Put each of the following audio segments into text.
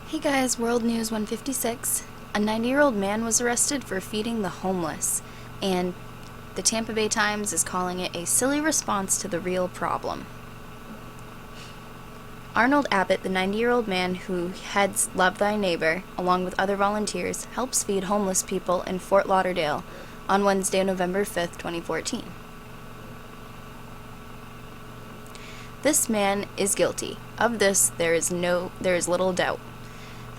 Hey guys, World News 156. A 90-year-old man was arrested for feeding the homeless, and the Tampa Bay Times is calling it a silly response to the real problem. Arnold Abbott, the 90-year-old man who heads Love Thy Neighbor, along with other volunteers, helps feed homeless people in Fort Lauderdale on Wednesday, November 5th, 2014. This man is guilty. Of this, there is little doubt.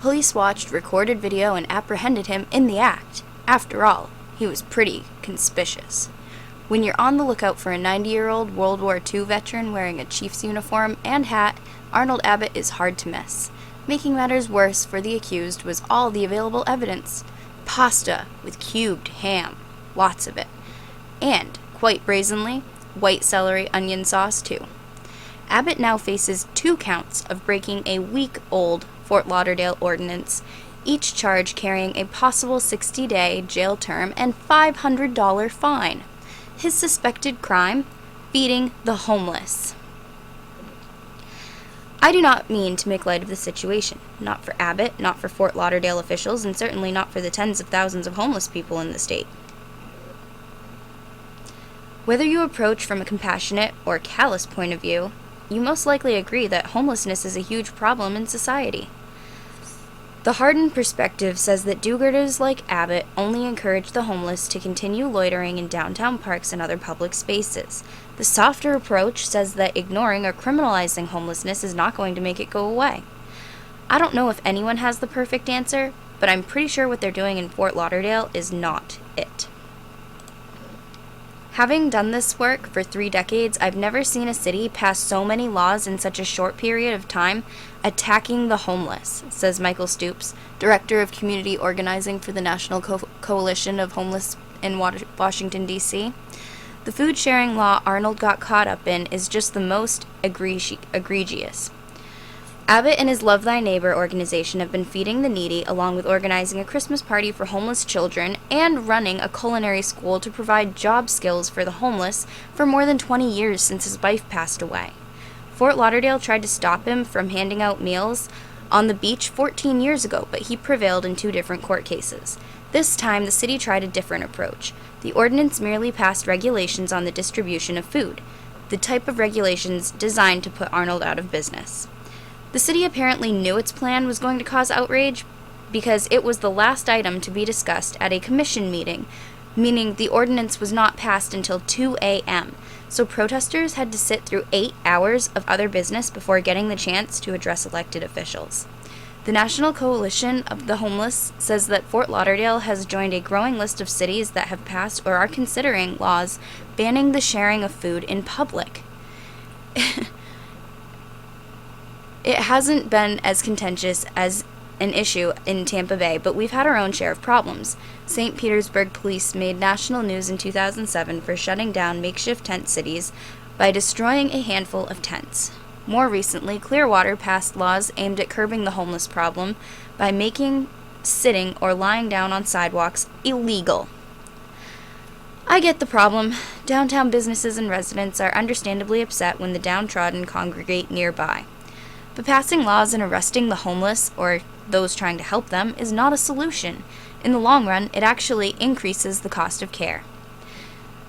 Police watched recorded video and apprehended him in the act. After all, he was pretty conspicuous. When you're on the lookout for a 90-year-old World War II veteran wearing a Chiefs uniform and hat, Arnold Abbott is hard to miss. Making matters worse for the accused was all the available evidence. Pasta with cubed ham, lots of it. And, quite brazenly, white celery onion sauce too. Abbott now faces 2 counts of breaking a week-old Fort Lauderdale ordinance, each charge carrying a possible 60-day jail term and $500 fine. His suspected crime? Feeding the homeless. I do not mean to make light of the situation. Not for Abbott, not for Fort Lauderdale officials, and certainly not for the tens of thousands of homeless people in the state. Whether you approach from a compassionate or callous point of view, you most likely agree that homelessness is a huge problem in society. The hardened perspective says that do-gooders like Abbott only encourage the homeless to continue loitering in downtown parks and other public spaces. The softer approach says that ignoring or criminalizing homelessness is not going to make it go away. I don't know if anyone has the perfect answer, but I'm pretty sure what they're doing in Fort Lauderdale is not it. Having done this work for 3 decades, I've never seen a city pass so many laws in such a short period of time attacking the homeless, says Michael Stoops, Director of Community Organizing for the National Coalition of Homeless in Washington, D.C. The food sharing law Arnold got caught up in is just the most egregious. Abbott and his Love Thy Neighbor organization have been feeding the needy, along with organizing a Christmas party for homeless children and running a culinary school to provide job skills for the homeless for more than 20 years since his wife passed away. Fort Lauderdale tried to stop him from handing out meals on the beach 14 years ago, but he prevailed in 2 different court cases. This time, the city tried a different approach. The ordinance merely passed regulations on the distribution of food, the type of regulations designed to put Arnold out of business. The city apparently knew its plan was going to cause outrage because it was the last item to be discussed at a commission meeting, meaning the ordinance was not passed until 2 a.m., so protesters had to sit through 8 hours of other business before getting the chance to address elected officials. The National Coalition of the Homeless says that Fort Lauderdale has joined a growing list of cities that have passed or are considering laws banning the sharing of food in public. It hasn't been as contentious as an issue in Tampa Bay, but we've had our own share of problems. St. Petersburg police made national news in 2007 for shutting down makeshift tent cities by destroying a handful of tents. More recently, Clearwater passed laws aimed at curbing the homeless problem by making sitting or lying down on sidewalks illegal. I get the problem. Downtown businesses and residents are understandably upset when the downtrodden congregate nearby. But passing laws and arresting the homeless, or those trying to help them, is not a solution. In the long run, it actually increases the cost of care.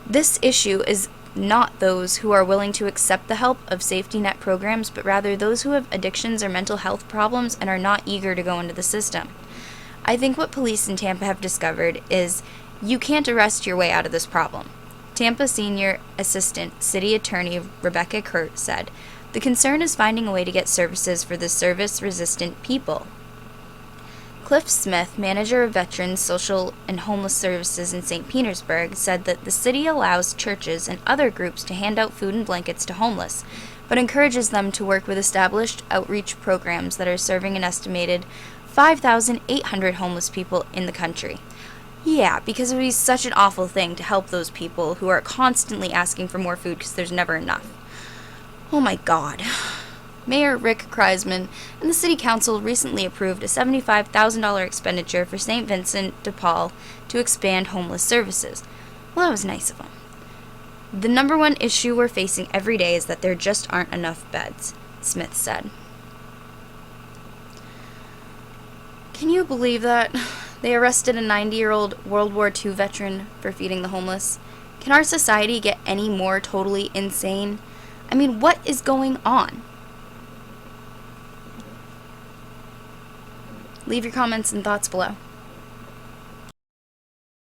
This issue is not those who are willing to accept the help of safety net programs, but rather those who have addictions or mental health problems and are not eager to go into the system. I think what police in Tampa have discovered is you can't arrest your way out of this problem. Tampa Senior Assistant City Attorney Rebecca Kurt said, "The concern is finding a way to get services for the service-resistant people." Cliff Smith, manager of Veterans, Social, and Homeless Services in St. Petersburg, said that the city allows churches and other groups to hand out food and blankets to homeless, but encourages them to work with established outreach programs that are serving an estimated 5,800 homeless people in the country. Yeah, because it would be such an awful thing to help those people who are constantly asking for more food because there's never enough. Oh my God. Mayor Rick Kreisman and the City Council recently approved a $75,000 expenditure for St. Vincent de Paul to expand homeless services. Well, that was nice of them. The number one issue we're facing every day is that there just aren't enough beds, Smith said. Can you believe that? They arrested a 90-year-old World War II veteran for feeding the homeless. Can our society get any more totally insane? I mean, what is going on? Leave your comments and thoughts below.